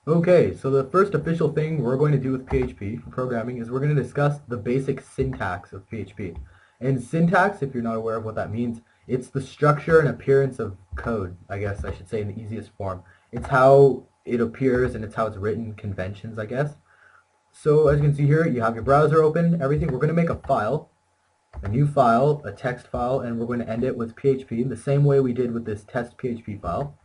Okay, so the first official thing we're going to do with PHP for programming is we're going to discuss the basic syntax of PHP. And syntax, if you're not aware of what that means, it's the structure and appearance of code, I guess I should say in the easiest form. It's how it appears and it's how it's written, conventions, I guess. So as you can see here, you have your browser open, everything. We're going to make a file, a new file, a text file, and we're going to end it with PHP the same way we did with this test PHP file.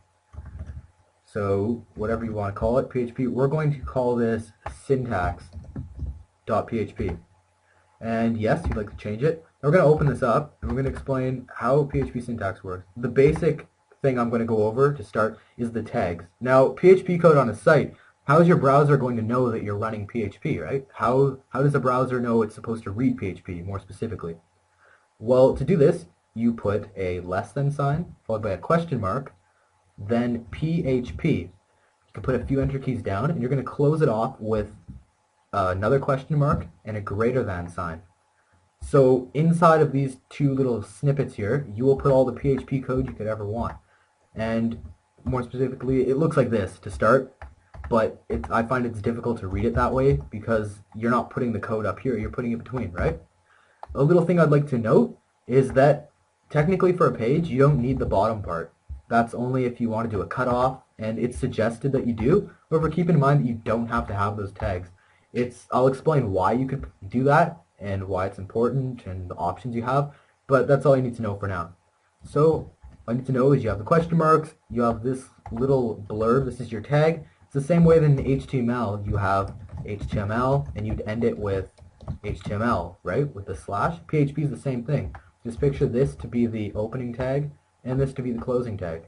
So whatever you want to call it, PHP, we're going to call this syntax.php. And yes, you'd like to change it. Now we're going to open this up and we're going to explain how PHP syntax works. The basic thing I'm going to go over to start is the tags. Now, PHP code on a site, how is your browser going to know that you're running PHP, right? How does a browser know it's supposed to read PHP more specifically? Well, to do this, you put a less than sign followed by a question mark, then PHP. You can put a few enter keys down and you're going to close it off with another question mark and a greater than sign. So inside of these two little snippets here, you will put all the PHP code you could ever want. And more specifically, it looks like this to start, but I find it's difficult to read it that way because you're not putting the code up here, you're putting it between, right? A little thing I'd like to note is that technically for a page, you don't need the bottom part. That's only if you want to do a cutoff, and it's suggested that you do. However, keep in mind that you don't have to have those tags. I'll explain why you could do that and why it's important and the options you have, but that's all you need to know for now. So all you need to know is you have the question marks, you have this little blurb, this is your tag. It's the same way that in HTML you have HTML and you'd end it with HTML, right, with the slash. PHP is the same thing. Just picture this to be the opening tag and this to be the closing tag.